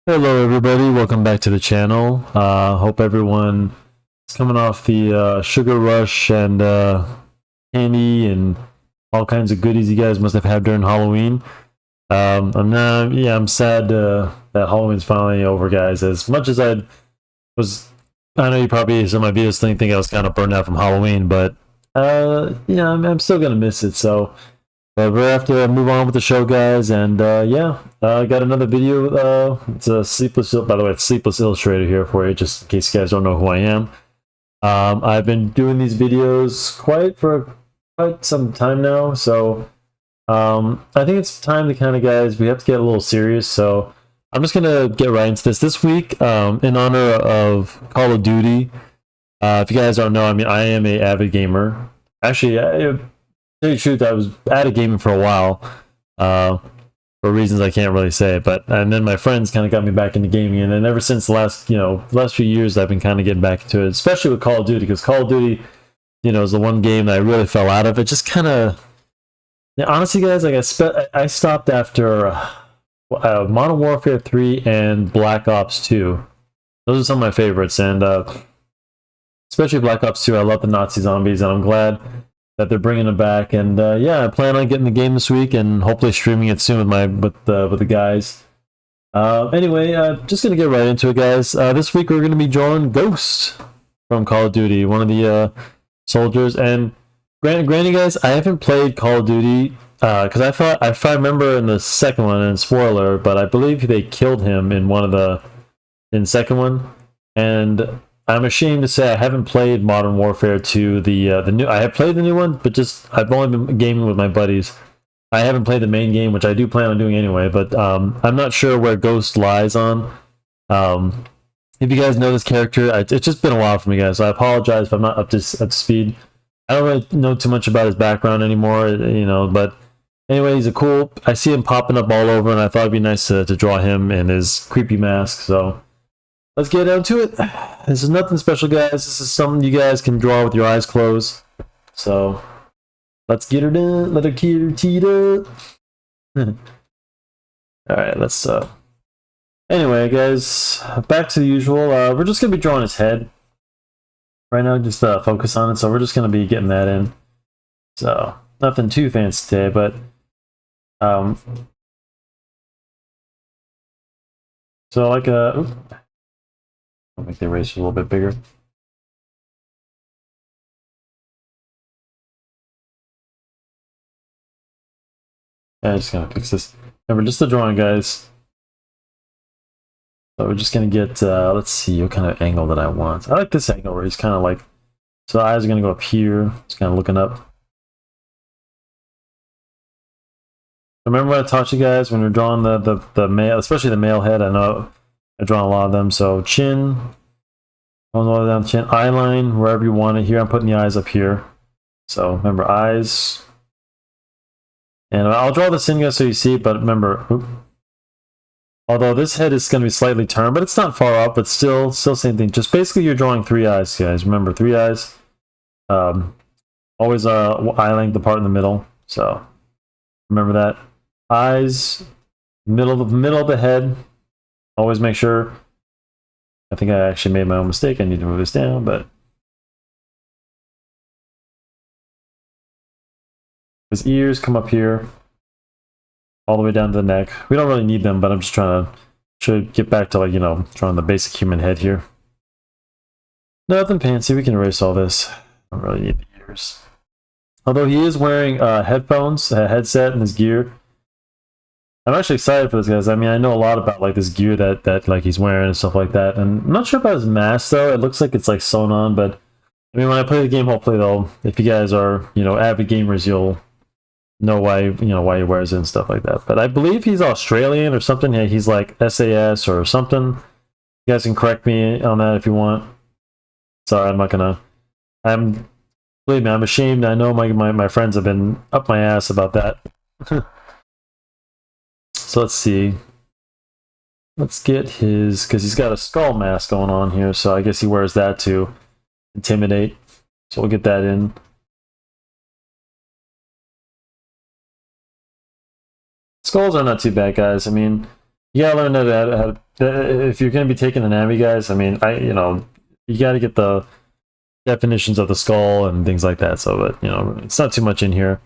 Hello everybody, welcome back to the channel. Hope everyone is coming off the sugar rush and candy and all kinds of goodies you guys must have had during Halloween. I'm sad that Halloween's finally over, guys. As much as I know you probably some of my videos think I was kind of burned out from Halloween, but I'm still gonna miss it. So but we're have to move on with the show, guys, and I got another video. It's a Sleepless, by the way, it's Sleepless Illustrator here for you, just in case you guys don't know who I am. I've been doing these videos for quite some time now, so I think it's time to kind of, guys, we have to get a little serious. So I'm just gonna get right into this week, in honor of Call of Duty. If you guys don't know, I mean, I am a avid gamer. Actually, tell you the truth, I was out of gaming for a while, for reasons I can't really say. And then my friends kind of got me back into gaming, and then ever since the last few years, I've been kind of getting back into it, especially with Call of Duty, because Call of Duty, is the one game that I really fell out of. It just kind of, honestly, guys, like I stopped after Modern Warfare 3 and Black Ops 2. Those are some of my favorites, and especially Black Ops 2. I love the Nazi zombies, and I'm glad that they're bringing it back. And I plan on getting the game this week and hopefully streaming it soon with the guys. Anyway, just gonna get right into it, guys. This week we're gonna be drawing Ghost from Call of Duty, one of the soldiers. And granted, guys, I haven't played Call of Duty because if I remember in the second one, and spoiler, but I believe they killed him in the second one. And I'm ashamed to say I haven't played Modern Warfare 2, the new. I have played the new one, but I've only been gaming with my buddies. I haven't played the main game, which I do plan on doing anyway. But I'm not sure where Ghost lies on. If you guys know this character, it's just been a while for me, guys. So I apologize if I'm not up to speed. I don't really know too much about his background anymore, But anyway, he's I see him popping up all over, and I thought it'd be nice to draw him and his creepy mask. So let's get down to it. This is nothing special, guys. This is something you guys can draw with your eyes closed. So let's get her done. Let her get her teed up. Alright, let's anyway, guys, back to the usual. We're just gonna be drawing his head right now, just focus on it. So we're just gonna be getting that in. So nothing too fancy today, but so like I'll make the eraser a little bit bigger. Yeah, I'm just gonna fix this. Remember, just the drawing, guys. So we're just gonna get, let's see what kind of angle that I want. I like this angle where he's kind of like, so the eyes are gonna go up here. Just kind of looking up. Remember what I taught you guys when we're drawing the male, especially the male head? I know I've drawn a lot of them. So chin, all the way down the chin, eye line, wherever you want it. Here I'm putting the eyes up here. So remember, eyes. And I'll draw this in, guys, so you see it, but remember, although this head is going to be slightly turned, but it's not far up, but still same thing. Just basically you're drawing three eyes, guys. Remember, three eyes. Always eye length, the part in the middle. So remember that. Eyes, middle of the head. Always make sure. I think I actually made my own mistake. I need to move this down, but his ears come up here, all the way down to the neck. We don't really need them, but I'm just trying to get back to, like, drawing the basic human head here. Nothing fancy. We can erase all this. Don't really need the ears. Although he is wearing headphones, a headset, and his gear. I'm actually excited for this, guys. I mean, I know a lot about, like, this gear that like he's wearing and stuff like that. And I'm not sure about his mask, though. It looks like it's like sewn on, but I mean, when I play the game, hopefully, though, if you guys are avid gamers, you'll know why he wears it and stuff like that. But I believe he's Australian or something. Yeah, he's like SAS or something. You guys can correct me on that if you want. Sorry, I'm not gonna. Believe me, I'm ashamed. I know my friends have been up my ass about that. So let's see. Let's get because he's got a skull mask going on here, so I guess he wears that to intimidate. So we'll get that in. Skulls are not too bad, guys. I mean, you gotta learn if you're gonna be taking anatomy, guys. I mean, you gotta get the definitions of the skull and things like that. So, but it's not too much in here.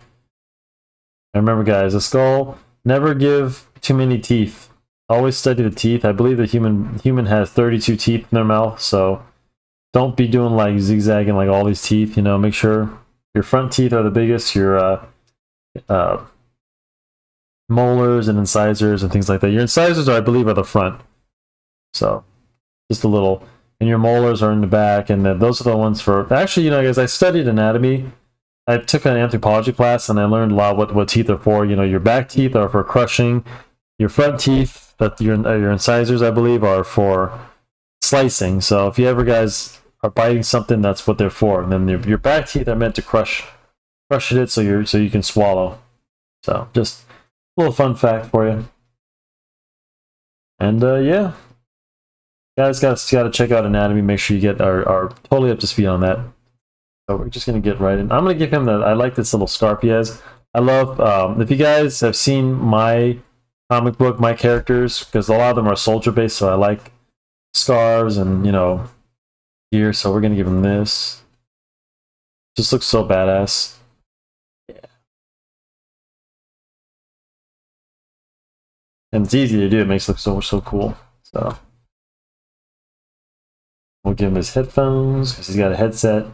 And remember, guys, a skull, never give too many teeth. Always study the teeth. I believe the human has 32 teeth in their mouth, so don't be doing like zigzagging like all these teeth. Make sure your front teeth are the biggest. Your molars and incisors and things like that. Your incisors, I believe, are the front. So just a little. And your molars are in the back, and then those are the ones for... Actually, guys, I studied anatomy. I took an anthropology class, and I learned a lot what teeth are for. Your back teeth are for crushing. Your front teeth, your incisors, I believe, are for slicing. So if you ever, guys, are biting something, that's what they're for. And then your back teeth are meant to crush it so you can swallow. So just a little fun fact for you. And yeah. Guys, got to check out anatomy. Make sure you get are totally up to speed on that. So we're just gonna get right in. I'm gonna give him I like this little scarf he has. I love if you guys have seen my comic book, my characters, because a lot of them are soldier based, so I like scarves and gear. So we're gonna give him this. Just looks so badass. Yeah. And it's easy to do. It makes it look so cool. So. We'll give him his headphones because he's got a headset.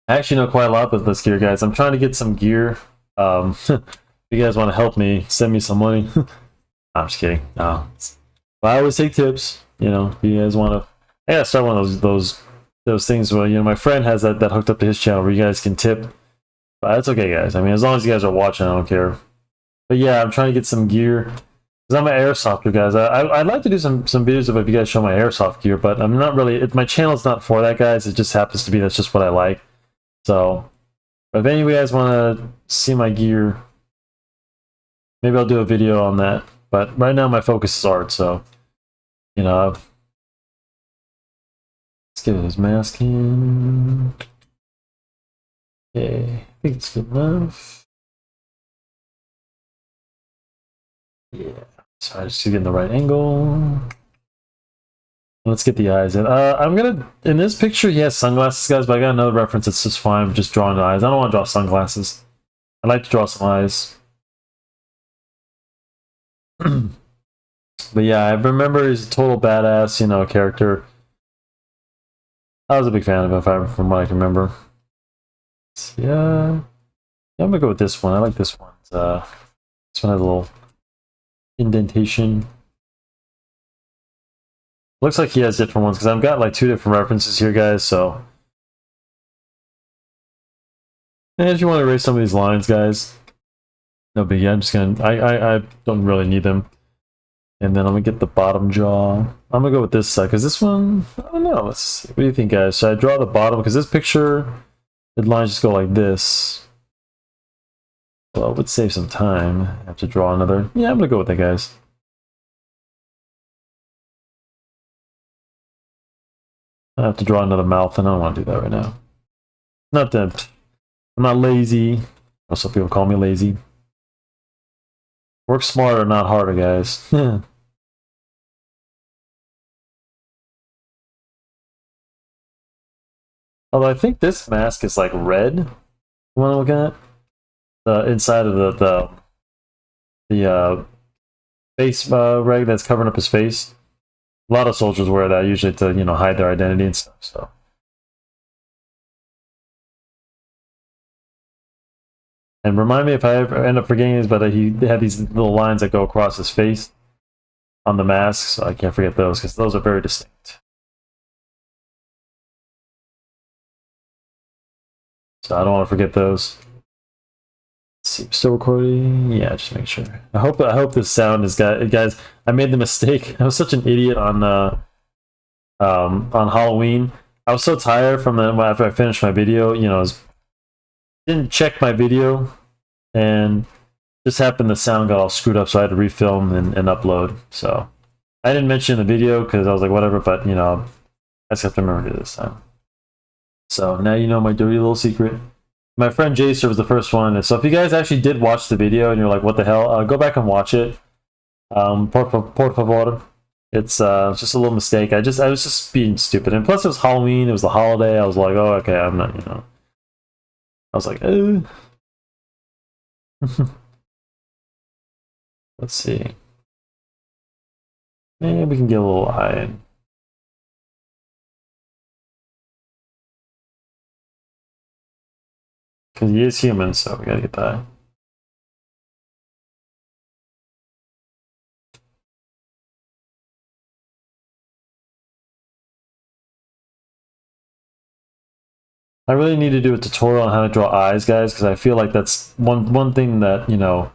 I actually know quite a lot about this gear, guys. I'm trying to get some gear. If you guys want to help me, send me some money. I'm just kidding. No. But I always take tips. If you guys want to... I gotta start one of those things where, my friend has that hooked up to his channel where you guys can tip. But that's okay, guys. I mean, as long as you guys are watching, I don't care. But yeah, I'm trying to get some gear. I'm an airsoft guys. I'd like to do some videos of if you guys show my airsoft gear, but I'm not really. My channel's not for that, guys. It just happens to be that's just what I like. So, if any of you guys want to see my gear, maybe I'll do a video on that. But right now, my focus is art. So, let's get his mask in. Okay, I think it's good enough. Yeah. So I just get in the right angle. Let's get the eyes in. In this picture, he has sunglasses, guys, but I got another reference that's just fine. I'm just drawing the eyes. I don't want to draw sunglasses. I like to draw some eyes. But yeah, I remember he's a total badass, character. I was a big fan of him from what I can remember. So, yeah, I'm gonna go with this one. I like this one. This one has a little indentation. Looks like he has different ones because I've got like 2 different references here, guys. So, and if you want to erase some of these lines, guys, no biggie. I'm just gonna. I don't really need them. And then I'm gonna get the bottom jaw. I'm gonna go with this side because this one, I don't know. Let's see. What do you think, guys? Should I draw the bottom? Because this picture, the lines just go like this. Well, it would save some time. I have to draw another. Yeah, I'm gonna go with that, guys. I have to draw another mouth, and I don't want to do that right now. Not that I'm not lazy. Also, people call me lazy. Work smarter, not harder, guys. Although I think this mask is like red. The one I'm looking at. The inside of the face rag that's covering up his face. A lot of soldiers wear that usually to hide their identity and stuff. So. And remind me if I ever end up forgetting this, but he had these little lines that go across his face on the mask, so I can't forget those because those are very distinct. So I don't want to forget those. Let's see, still recording? Yeah, just make sure. I hope this sound is guys. I made the mistake. I was such an idiot on Halloween. I was so tired from after I finished my video. Didn't check my video, and just happened the sound got all screwed up, so I had to refilm and upload. So I didn't mention the video because I was like, whatever. But I just have to remember to do this time. So now you know my dirty little secret. My friend Jacer was the first one. So if you guys actually did watch the video and you're like, what the hell? Go back and watch it. Por favor. It's just a little mistake. I was just being stupid, and plus it was Halloween. It was the holiday. I was like, oh, okay, I'm not, you know. I was like, let's see. Maybe we can get a little eye in. Because he is human, so we gotta get that. I really need to do a tutorial on how to draw eyes, guys, because I feel like that's one thing that, you know,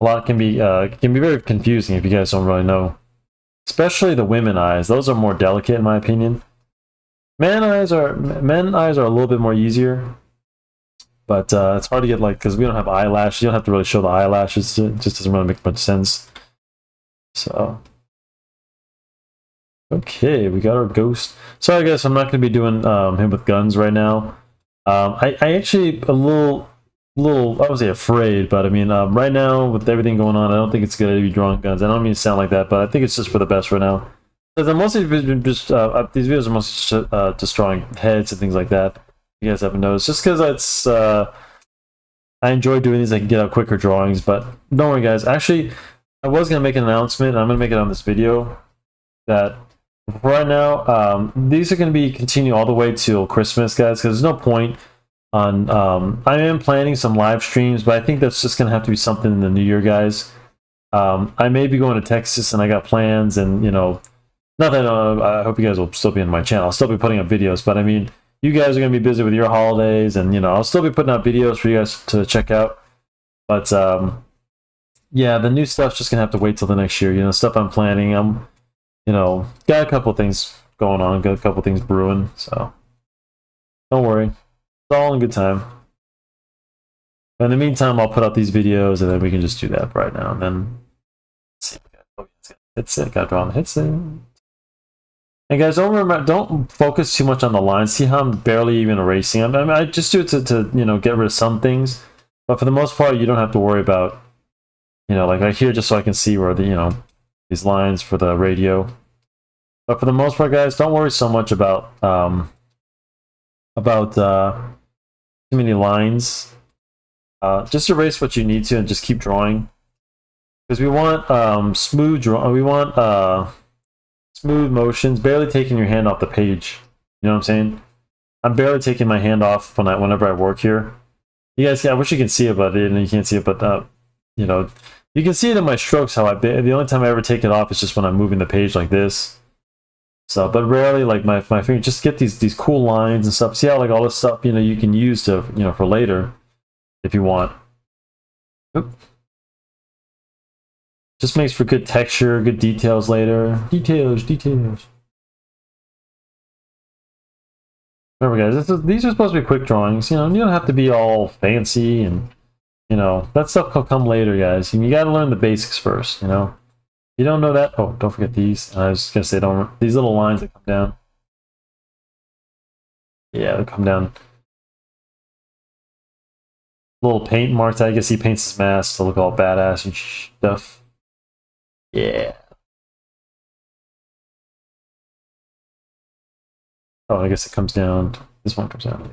a lot can be very confusing if you guys don't really know. Especially the women eyes; those are more delicate, in my opinion. Men eyes are a little bit more easier, but it's hard to get, like, because we don't have eyelashes. You don't have to really show the eyelashes. It just doesn't really make much sense. So, okay, we got our ghost. Sorry, guys, I'm not going to be doing him with guns right now. I actually a little, I would say afraid, but I mean, right now with everything going on, I don't think it's good to be drawing guns. I don't mean to sound like that, but I think it's just for the best right now. Because mostly just these videos are mostly just drawing heads and things like that. You guys haven't noticed, just because it's I enjoy doing these. I can get out quicker drawings, but don't worry, guys. Actually, I was gonna make an announcement. I'm gonna make it on this video that right now these are gonna be continue all the way till Christmas, guys. Because there's no point on I am planning some live streams, but I think that's just gonna have to be something in the new year, guys. I may be going to Texas, and I got plans, and you know, not that I hope you guys will still be in my channel. I'll still be putting up videos, but I mean, you guys are gonna be busy with your holidays, and you know, I'll still be putting out videos for you guys to check out. But yeah, the new stuff's just gonna have to wait till the next year. You know, stuff I'm planning. I'm, you know, got a couple things going on, got a couple things brewing, so don't worry. It's all in good time. But in the meantime, I'll put out these videos, and then we can just do that right now. And then, let's see, it's it. Got to draw on the hits in. And guys, don't focus too much on the lines. See how I'm barely even erasing them. I mean, I just do it to you know, get rid of some things, but for the most part, you don't have to worry about, you know, like right here, just so I can see where the, you know, these lines for the radio. But for the most part, guys, don't worry so much about too many lines. Just erase what you need to, and just keep drawing, because we want smooth draw. We want smooth motions, barely taking your hand off the page. You know what I'm saying? I'm barely taking my hand off whenever I work here. You guys, I wish you can see it, but you can't see it. But you know, you can see it in my strokes. How the only time I ever take it off is just when I'm moving the page like this. So, but rarely, like my finger, just get these cool lines and stuff. See how, like, all this stuff, you know, you can use to, you know, for later if you want. Oop. Just makes for good texture, good details later. Details. Remember, guys, these are supposed to be quick drawings. You know, you don't have to be all fancy, and you know, that stuff will come later, guys. And you got to learn the basics first. You know, you don't know that. Oh, don't forget these. I was just gonna say, don't, these little lines that come down. Yeah, they come down. Little paint marks. I guess he paints his mask to look all badass and stuff. Yeah. Oh, I guess it comes down. This one comes down.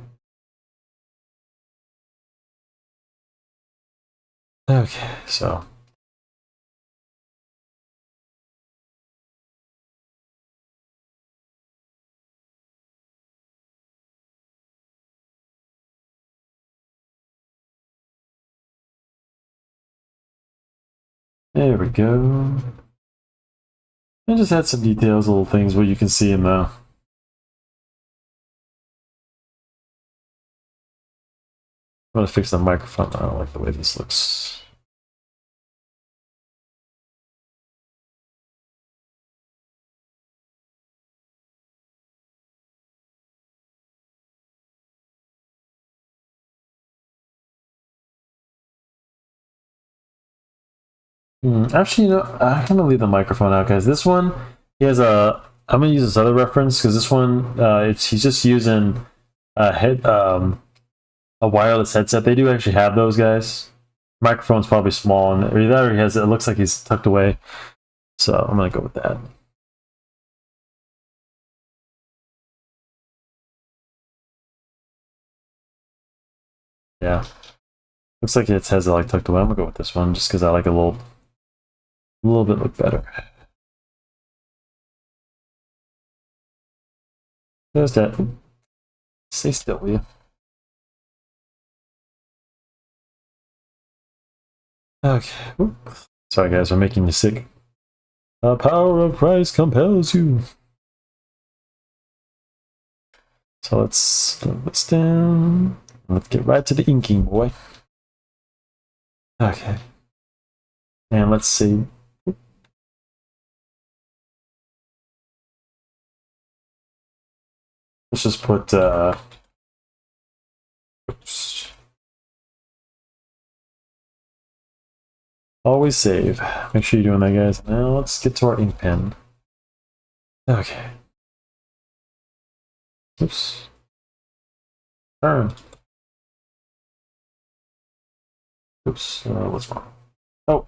Okay, so. There we go. And just add some details, little things where you can see him now. I'm gonna fix the microphone. I don't like the way this looks. Actually, you know, I'm gonna leave the microphone out, guys. This one, he has a. I'm gonna use this other reference because this one, he's just using a wireless headset. They do actually have those, guys. Microphone's probably small, and or he has. It looks like he's tucked away. So I'm gonna go with that. Yeah. Looks like it has it like tucked away. I'm gonna go with this one just because I like a little bit look better. There's that. Stay still, will you? Okay. Oop. Sorry guys, we're making me sick. The power of Christ compels you. So let's put this down. Let's get right to the inking, boy. Okay. And let's see. Let's just put oops. Always save. Make sure you're doing that, guys. Now let's get to our ink pen. Okay. Oops. Turn. Oops. What's wrong? Oh.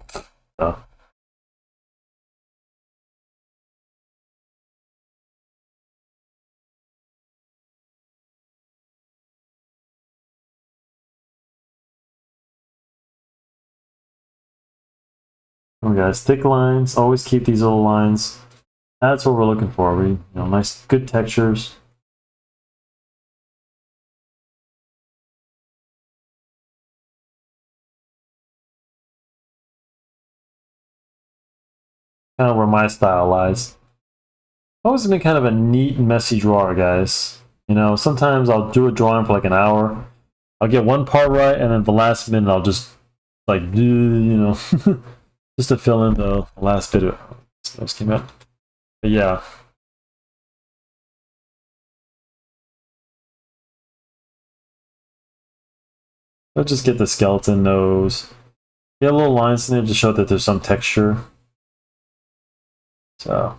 Oh, guys, thick lines. Always keep these little lines. That's what we're looking for. Nice, good textures. Kind of where my style lies. I've always been kind of a neat, messy drawer, guys. Sometimes I'll do a drawing for like an hour. I'll get one part right, and then the last minute I'll just like do, just to fill in the last bit of those came out. But yeah. Let's just get the skeleton nose. Get little lines in there to show that there's some texture. So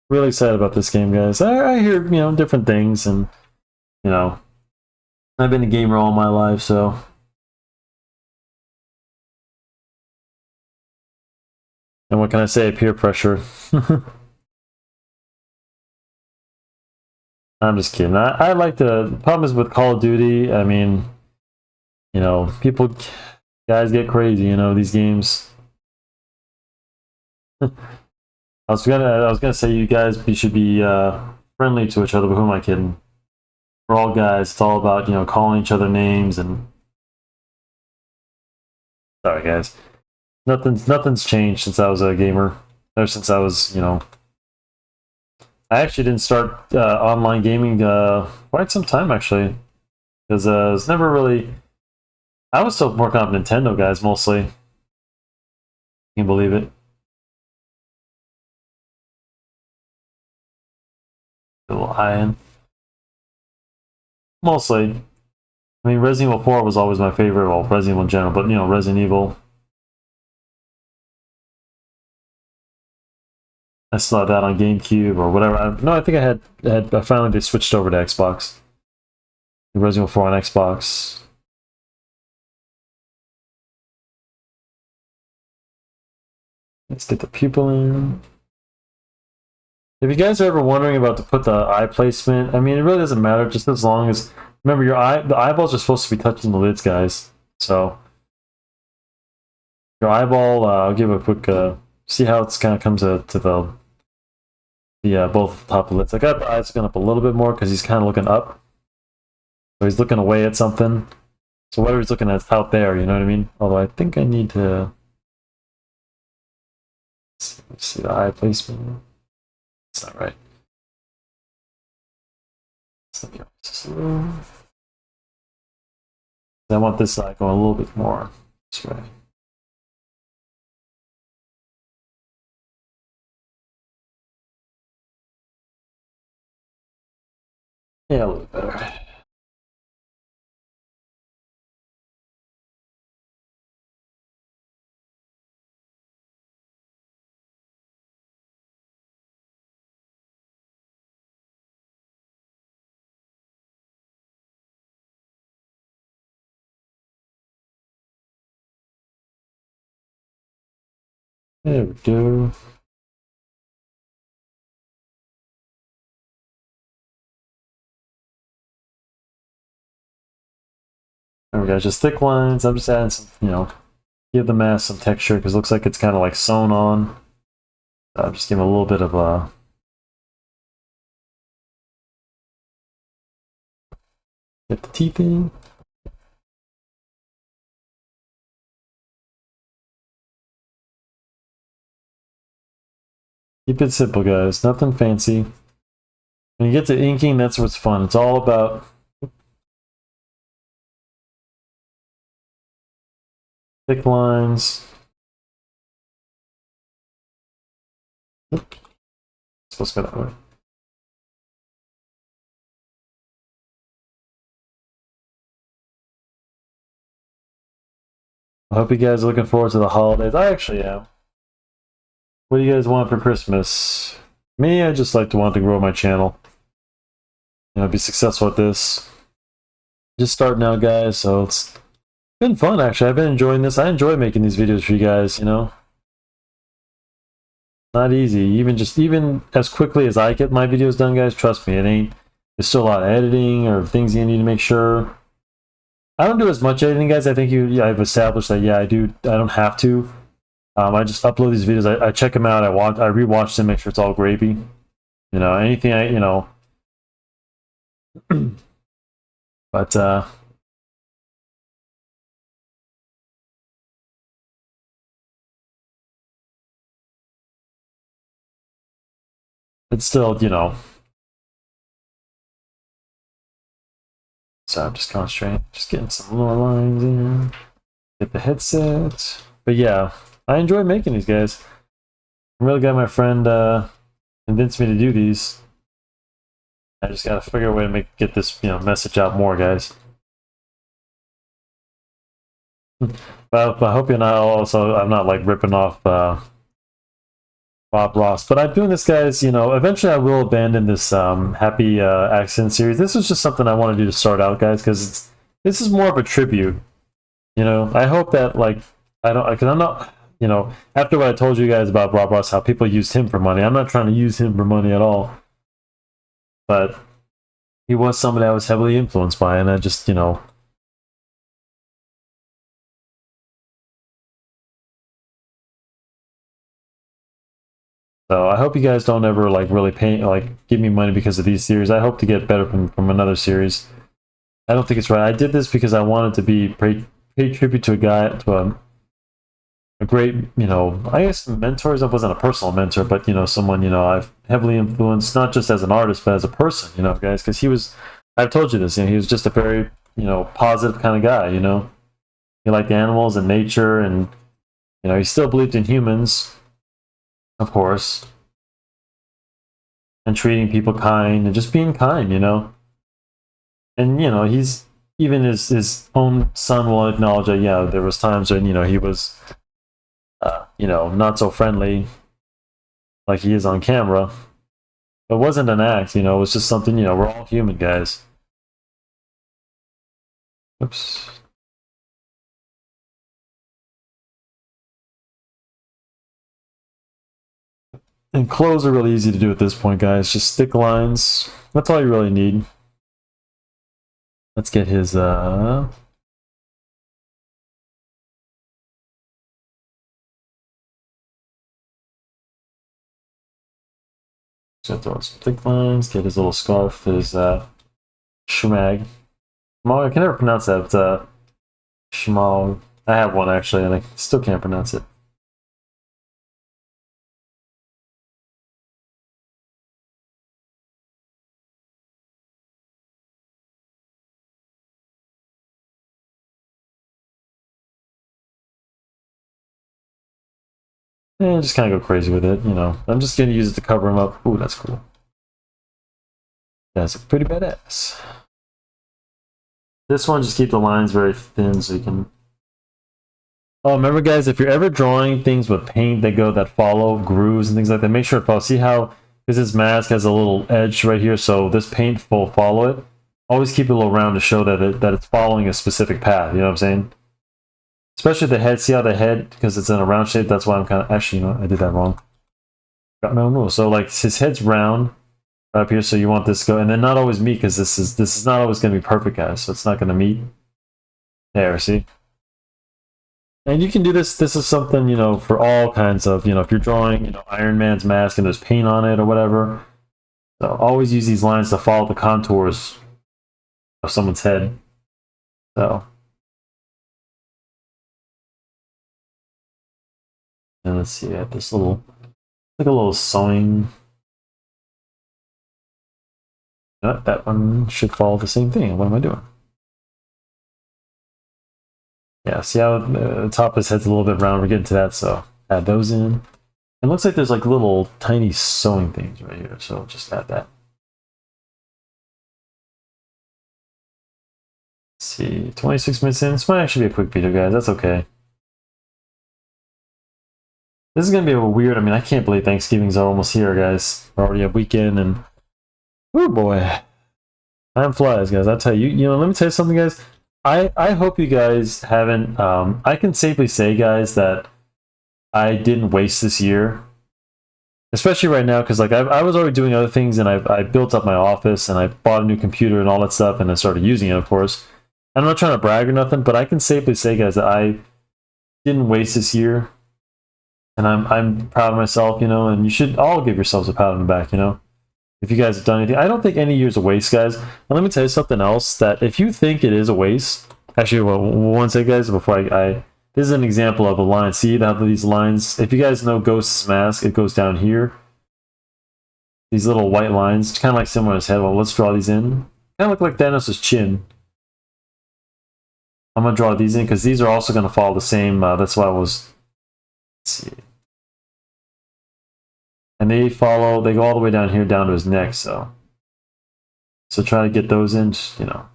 really excited about this game, guys. I hear different things, and you know I've been a gamer all my life, so and what can I say? Peer pressure. I'm just kidding. I like the problem is with Call of Duty. I mean, people, guys get crazy. These games. I was gonna say you guys should be friendly to each other, but who am I kidding? We're all guys. It's all about calling each other names and. Sorry, guys. Nothing's changed since I was a gamer. Or since I was I actually didn't start online gaming quite some time actually, because I was never really. I was still working on Nintendo, guys, mostly. Can you believe it? A little iron. Mostly. I mean, Resident Evil 4 was always my favorite. Well, Resident Evil in general, but Resident Evil. I still had that on GameCube or whatever. No, I think I finally they switched over to Xbox. Resident Evil 4 on Xbox. Let's get the pupil in. If you guys are ever wondering about to put the eye placement, I mean, it really doesn't matter, just as long as remember the eyeballs are supposed to be touching the lids, guys. So your eyeball, I'll give a quick see how it's kind of comes to the both top of the lids. I got the eyes going up a little bit more because he's kind of looking up, so he's looking away at something. So whatever he's looking at is out there, you know what I mean? Although I think I need to let's see the eye placement. It's not right. I want this side going a little bit more this way. Yeah, a little better. There we go. There we go, just thick lines. I'm just adding some, you know, give the mask some texture because it looks like it's kind of like sewn on. I'm just giving a little bit of a get the teeth in. Keep it simple, guys. Nothing fancy. When you get to inking, that's what's fun. It's all about thick lines. Oops. It's supposed to go that way. I hope you guys are looking forward to the holidays. I actually am. What do you guys want for Christmas? Me, I just like to want to grow my channel. You know, be successful at this. Just starting out, guys, so it's been fun, actually. I've been enjoying this. I enjoy making these videos for you guys, you know? Not easy. Even as quickly as I get my videos done, guys, trust me, there's still a lot of editing or things you need to make sure. I don't do as much editing, guys. I think I've established that, yeah, I don't have to. I just upload these videos. I check them out. I rewatch them, make sure it's all gravy. You know, anything but it's still, you know. So I'm just concentrating, just getting some lower lines in. Get the headset. But yeah, I enjoy making these, guys. I'm really glad my friend convinced me to do these. I just gotta figure a way to get this, you know, message out more, guys. But I hope you're not also. I'm not like ripping off Bob Ross, but I'm doing this, guys. You know, eventually I will abandon this Happy Accident series. This was just something I want to do to start out, guys, because this is more of a tribute. You know, I hope that like because I'm not. You know, after what I told you guys about Bob Ross, how people used him for money, I'm not trying to use him for money at all. But he was somebody I was heavily influenced by, and I just, you know. So I hope you guys don't ever like really give me money because of these series. I hope to get better from another series. I don't think it's right. I did this because I wanted to pay tribute to a guy, to a great, you know, I guess mentors. I wasn't a personal mentor, but you know, someone, you know, I've heavily influenced, not just as an artist, but as a person, you know, guys, because I've told you this, you know, he was just a very, you know, positive kind of guy, you know. He liked animals and nature, and you know, he still believed in humans, of course, and treating people kind and just being kind, you know. And you know, he's even his own son will acknowledge that, yeah, there was times when, you know, he was you know, not so friendly like he is on camera. It wasn't an act, you know, it was just something, you know, we're all human, guys. Oops. And clothes are really easy to do at this point, guys. Just stick lines. That's all you really need. Let's get his so throw some thick lines, get his little scarf, his schmag. I can never pronounce that. Schmag. I have one actually, and I still can't pronounce it. Yeah, just kind of go crazy with it, you know. I'm just going to use it to cover him up. Ooh, that's cool. That's pretty badass. This one, just keep the lines very thin so you can... Oh, remember, guys, if you're ever drawing things with paint that follow grooves and things like that, make sure it follows. See how, because this mask has a little edge right here, so this paint will follow it. Always keep it a little round to show that it's following a specific path, you know what I'm saying? Especially the head. See how the head, because it's in a round shape, that's why I'm kind of, actually, you know, I did that wrong. Got my own rule. So like his head's round up here, so you want this to go, and then not always meet, because this is not always going to be perfect, guys, so it's not going to meet. There, see? And you can do this. This is something, you know, for all kinds of, you know, if you're drawing, you know, Iron Man's mask and there's paint on it or whatever. So always use these lines to follow the contours of someone's head. So. And let's see, I have this little, like a little sewing. That one should follow the same thing. What am I doing? Yeah, see how the top of his head's a little bit round. We're getting to that, so add those in. It looks like there's like little tiny sewing things right here, so just add that. Let's see, 26 minutes in. This might actually be a quick video, guys. That's okay. This is going to be a weird, I mean, I can't believe Thanksgiving's almost here, guys. We're already a weekend, and oh boy. Time flies, guys. I tell you, you know, let me tell you something, guys. I hope you guys haven't, I can safely say, guys, that I didn't waste this year. Especially right now, because like I was already doing other things, and I built up my office, and I bought a new computer and all that stuff, and I started using it, of course. I'm not trying to brag or nothing, but I can safely say, guys, that I didn't waste this year. And I'm proud of myself, you know, and you should all give yourselves a pat on the back, you know, if you guys have done anything. I don't think any year's a waste, guys. And let me tell you something else, that if you think it is a waste, actually, well, one second, guys, before this is an example of a line. See how these lines, if you guys know Ghost's mask, it goes down here. These little white lines, kind of like similar to his head. Well, let's draw these in. Kind of look like Thanos' chin. I'm going to draw these in, because these are also going to follow the same, that's why I was... Let's see. And they go all the way down here, down to his neck, so try to get those in, you know.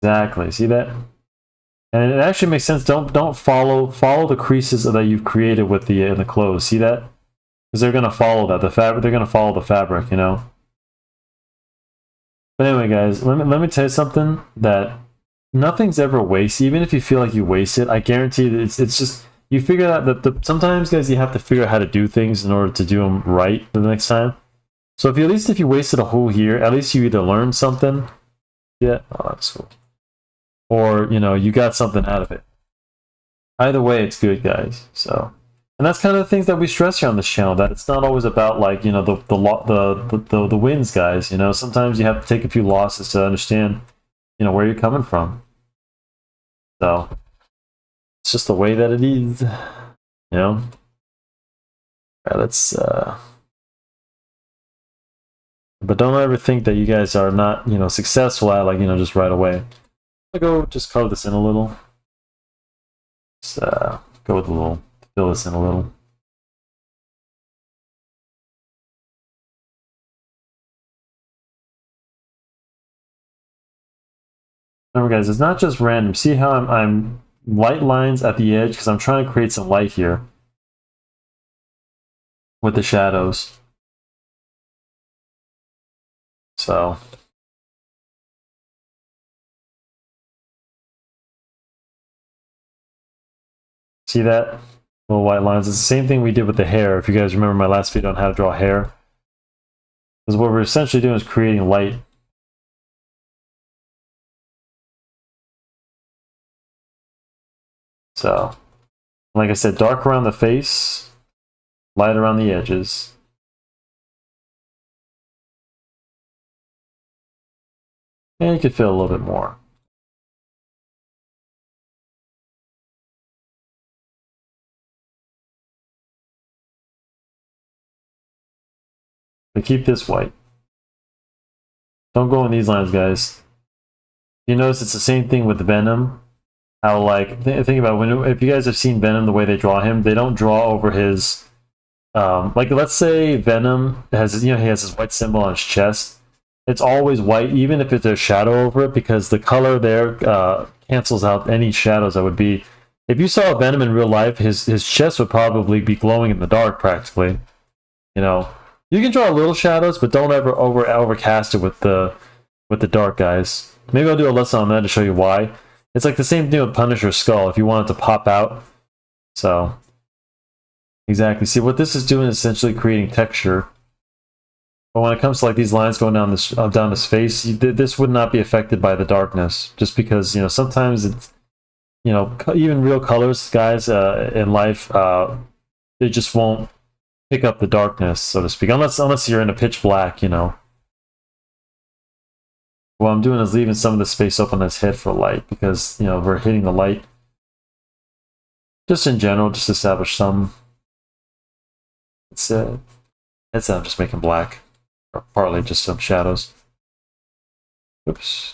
Exactly, see that? And it actually makes sense. Don't follow the creases that you've created with the clothes. See that? Because they're gonna follow that. The fabric, they're gonna follow the fabric, you know. But anyway, guys, let me tell you something, that nothing's ever wasted. Even if you feel like you waste it, I guarantee that it's just, you figure out that sometimes, guys, you have to figure out how to do things in order to do them right the next time. So at least if you wasted a whole year, at least you either learned something, yeah, oh, that's cool, or you know, you got something out of it. Either way, it's good, guys. So, and that's kind of the things that we stress here on this channel, that it's not always about, like, you know, the wins, guys. You know, sometimes you have to take a few losses to understand, you know, where you're coming from. So it's just the way that it is, you know. All right, let's but don't ever think that you guys are not, you know, successful at, like, you know, just right away. I'll go just color this in a little. Just go with a little, fill this in a little. Remember, guys, it's not just random. See how I'm light lines at the edge, because I'm trying to create some light here with the shadows. So see that? Little white lines. It's the same thing we did with the hair. If you guys remember my last video on how to draw hair. Because what we're essentially doing is creating light. So, like I said, dark around the face, light around the edges. And you could fill a little bit more. But keep this white. Don't go in these lines, guys. You notice it's the same thing with Venom. How, like, think about if you guys have seen Venom, the way they draw him, they don't draw over his, like, let's say Venom has, you know, he has his white symbol on his chest. It's always white, even if there's a shadow over it, because the color there cancels out any shadows that would be. If you saw Venom in real life, his chest would probably be glowing in the dark, practically. You know, you can draw little shadows, but don't ever overcast it with the with the dark guys. Maybe I'll do a lesson on that to show you why. It's like the same thing with Punisher's skull if you want it to pop out. So, exactly. See, what this is doing is essentially creating texture. But when it comes to like these lines going down his face, this would not be affected by the darkness, just because sometimes it's even real colors, guys, in life, they just won't pick up the darkness, so to speak, unless you're in a pitch black. What I'm doing is leaving some of the space open on his head for light because we're hitting the light. Just in general, just establish some. It's I'm just making black. Or partly just some shadows. Oops.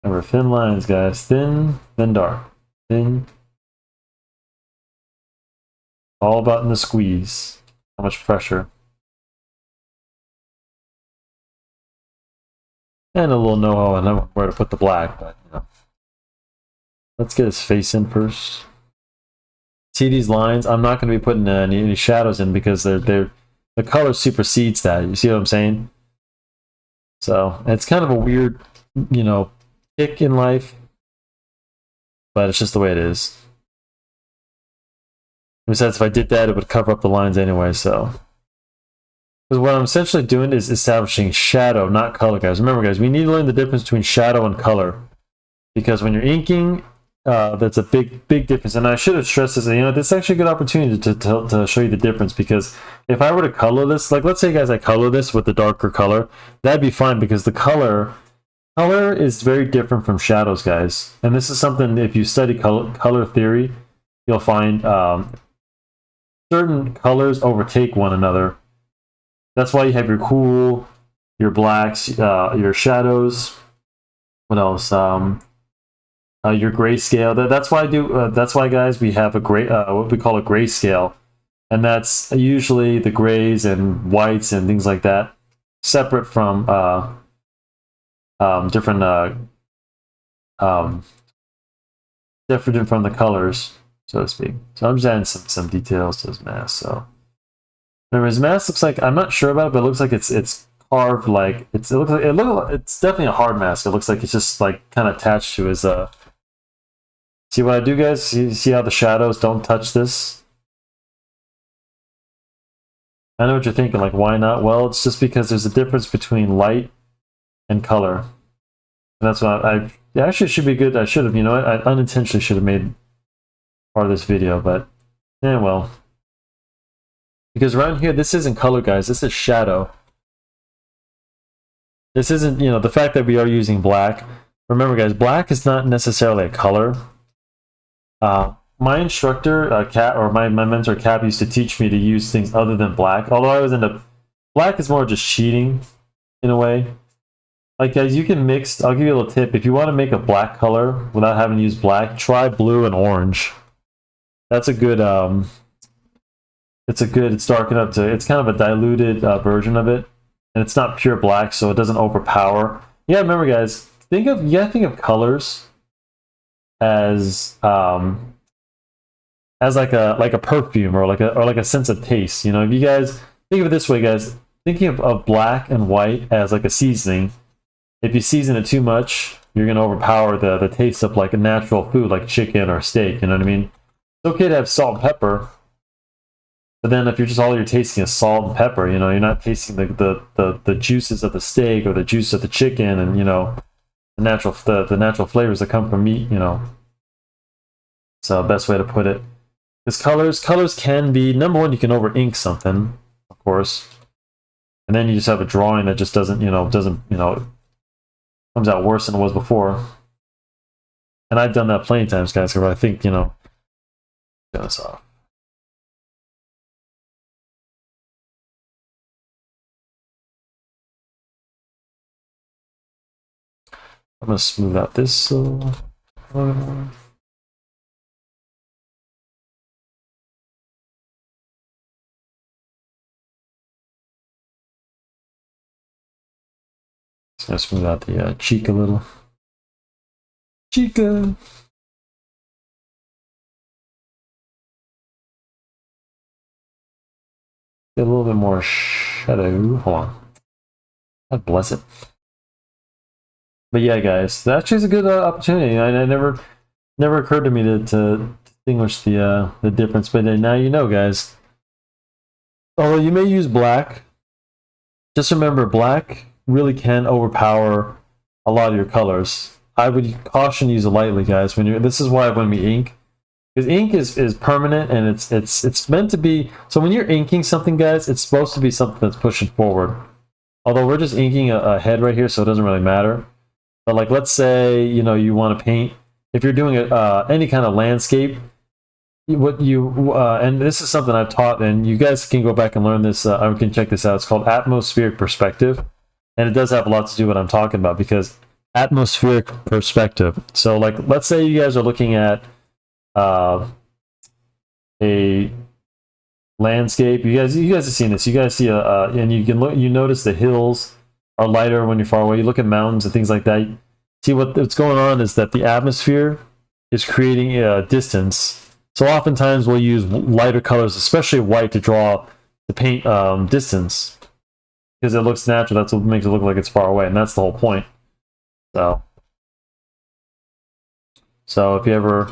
Remember, thin lines, guys. Thin, then dark. Thin. All about in the squeeze. How much pressure. And a little know-how on where to put the black, but let's get his face in first. See these lines? I'm not going to be putting any shadows in because the color supersedes that. You see what I'm saying? So it's kind of a weird, pick in life, but it's just the way it is. Besides, if I did that, it would cover up the lines anyway. So, because what I'm essentially doing is establishing shadow, not color, guys. Remember, guys, we need to learn the difference between shadow and color, because when you're inking, that's a big difference. And I should have stressed this. This is actually a good opportunity to show you the difference, because if I were to color this, like let's say, guys, I color this with the darker color, that'd be fine because the color is very different from shadows, guys. And this is something, if you study color theory, you'll find certain colors overtake one another. That's why you have your cool, your blacks, your shadows. What else? Your grayscale. That's why that's why, guys, we have a gray, what we call a grayscale, and that's usually the grays and whites and things like that, separate from different from the colors, so to speak. So I'm just adding some details to his mask. So remember, his mask looks like, I'm not sure about it, but it looks like it's carved, like it's definitely a hard mask. It looks like it's just like kind of attached to his See what I do, guys? See how the shadows don't touch this? I know what you're thinking, like, why not? Well, it's just because there's a difference between light and color. And that's why it actually should be good. I should have, I unintentionally should have made part of this video, but yeah, well. Because around here, this isn't color, guys. This is shadow. This isn't, the fact that we are using black. Remember, guys, black is not necessarily a color. My instructor, Cap, or my mentor, Cap, used to teach me to use things other than black. Although I was into black is more just cheating, in a way. Like, guys, you can mix. I'll give you a little tip. If you want to make a black color without having to use black, try blue and orange. That's a good. It's dark enough to. It's kind of a diluted version of it, and it's not pure black, so it doesn't overpower. Yeah, remember, guys. Think of colors as like a perfume or like a sense of taste. If you guys think of it this way, guys, thinking of black and white as like a seasoning. If you season it too much, you're gonna overpower the taste of like a natural food, like chicken or steak. You know what I mean? It's okay to have salt and pepper, but then if you're just all you're tasting is salt and pepper, you're not tasting the juices of the steak or the juice of the chicken, and the natural flavors that come from meat. So best way to put it. Because colors can be, number one, you can over ink something, of course, and then you just have a drawing that just doesn't comes out worse than it was before. And I've done that plenty of times, guys, because I think turn this off. I'm gonna smooth out this. Just gonna smooth out the cheek a little. Chica. Get a little bit more shadow. Hold on. God bless it. But yeah, guys, that actually is a good opportunity. I never occurred to me to distinguish the difference. But now you know, guys. Although you may use black, just remember black really can overpower a lot of your colors. I would caution use it lightly, guys. This is why when we ink, because ink is permanent and it's meant to be. So when you're inking something, guys, it's supposed to be something that's pushing forward. Although we're just inking a head right here, so it doesn't really matter. But like, let's say you want to paint. If you're doing any kind of landscape, what you and this is something I've taught, and you guys can go back and learn this. I can check this out. It's called atmospheric perspective, and it does have a lot to do with what I'm talking about, because atmospheric perspective. So like, let's say you guys are looking at a landscape. You guys have seen this. You guys see and you can look. You notice the hills are lighter when you're far away. You look at mountains and things like that. See what's going on is that the atmosphere is creating a distance. So oftentimes we'll use lighter colors, especially white, to draw the paint distance, because it looks natural. That's what makes it look like it's far away, and that's the whole point. So if you ever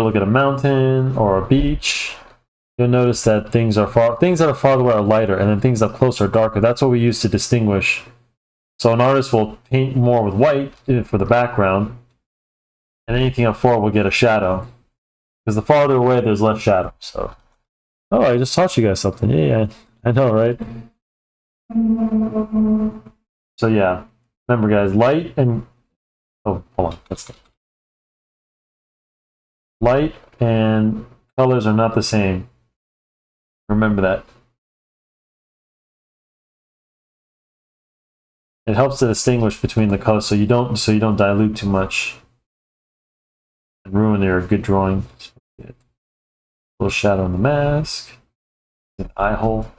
look at a mountain or a beach, you'll notice that things that are farther away are lighter, and then things up close are darker. That's what we use to distinguish. So an artist will paint more with white for the background, and anything up far will get a shadow, because the farther away there's less shadow. So, oh, I just taught you guys something. Yeah, I know, right? So yeah, remember, guys, light and hold on, light and colors are not the same. Remember that. It helps to distinguish between the colors, so you don't dilute too much and ruin your good drawing. A little shadow in the mask, an eye hole,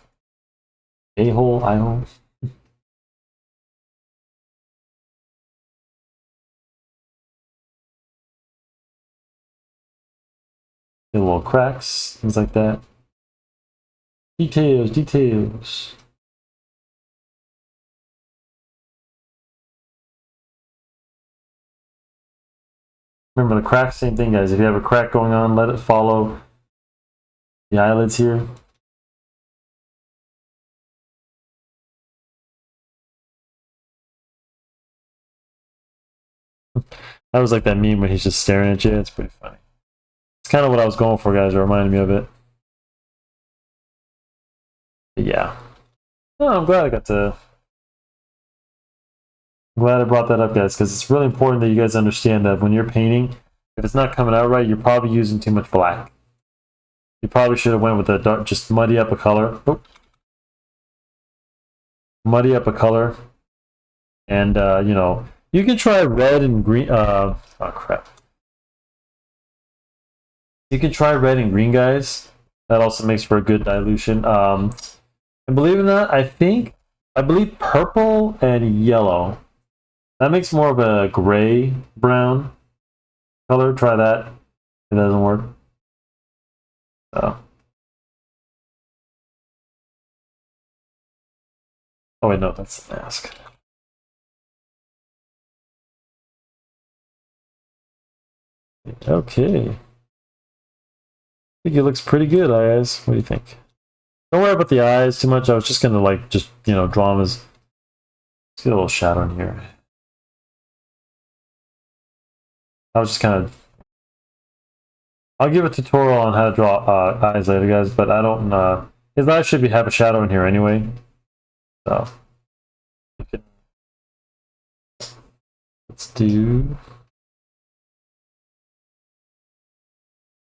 eye hole. Get little cracks, things like that. Details. Remember the crack, same thing, guys. If you have a crack going on, let it follow the eyelids here. That was like that meme where he's just staring at you. It's pretty funny. It's kind of what I was going for, guys. It reminded me of it. But yeah. Oh, I'm glad I brought that up, guys, because it's really important that you guys understand that when you're painting, if it's not coming out right, you're probably using too much black. You probably should have went with a dark, just muddy up a color. Oh. Muddy up a color. And, you can try red and green. Oh, crap. You can try red and green, guys. That also makes for a good dilution. And believe it or not, I believe purple and yellow. That makes more of a gray brown color. Try that. It doesn't work. Oh wait, no, that's the mask. Okay. I think it looks pretty good, guys. What do you think? Don't worry about the eyes too much. I was just gonna draw them as. Let's get a little shadow in here. I was just kind of. I'll give a tutorial on how to draw eyes later, guys. But I don't. His eyes should have a shadow in here anyway. So. Let's do.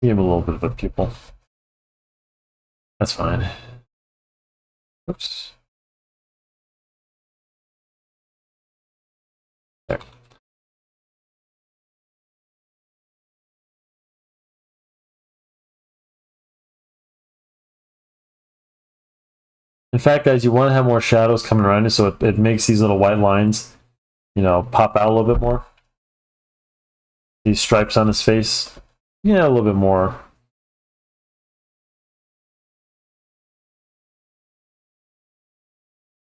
Give him a little bit of a pupil. That's fine. Oops. There. In fact, guys, you want to have more shadows coming around it, so it makes these little white lines, you know, pop out a little bit more. These stripes on his face, yeah, a little bit more.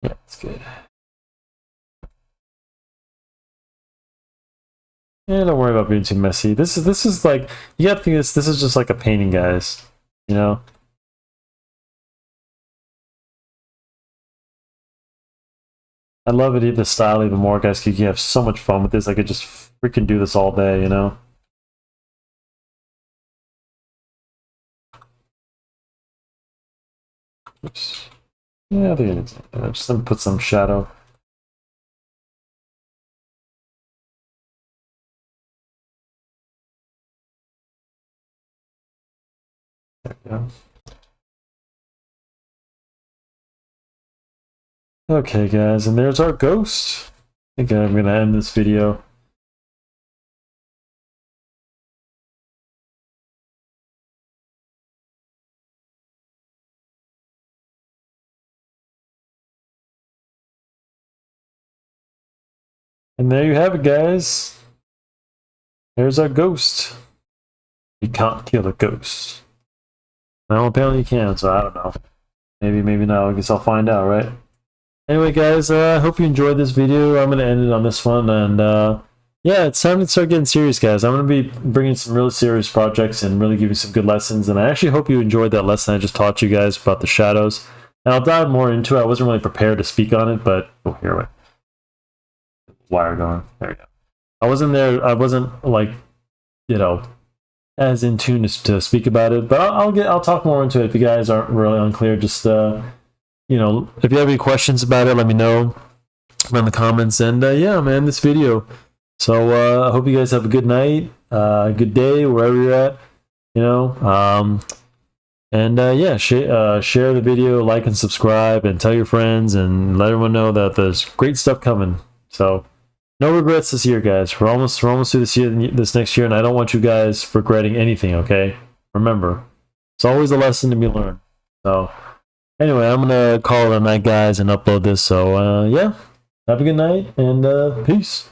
Yeah, that's good. Yeah, don't worry about being too messy. This is like, you gotta think this is just like a painting, guys. You know? I love it, the style even more, guys, because you have so much fun with this. I could just freaking do this all day, you know? Oops. Yeah, I think it's, just gonna put some shadow. There we go. Okay, guys, and there's our ghost. I think I'm gonna end this video. And there you have it, guys. There's our ghost. You can't kill a ghost. Well, apparently you can, so I don't know. Maybe, maybe not. I guess I'll find out, right? Anyway, guys, I hope you enjoyed this video. I'm going to end it on this one. And yeah, it's time to start getting serious, guys. I'm going to be bringing some really serious projects and really give you some good lessons. And I actually hope you enjoyed that lesson I just taught you guys about the shadows. And I'll dive more into it. I wasn't really prepared to speak on it, but... Oh, here, wait. Wire going. There we go. I wasn't there. I wasn't, like, you know, as in tune to speak about it. But I'll talk more into it if you guys aren't really unclear. Just... you know, if you have any questions about it, let me know in the comments. And yeah, I'm gonna end this video. So I hope you guys have a good night, good day, wherever you're at. You know, and yeah, share the video, like and subscribe, and tell your friends, and let everyone know that there's great stuff coming. So no regrets this year, guys. We're almost through this next year, and I don't want you guys regretting anything. Okay, remember, it's always a lesson to be learned. So. Anyway, I'm gonna call it a night, guys, and upload this. So, yeah, have a good night, and peace.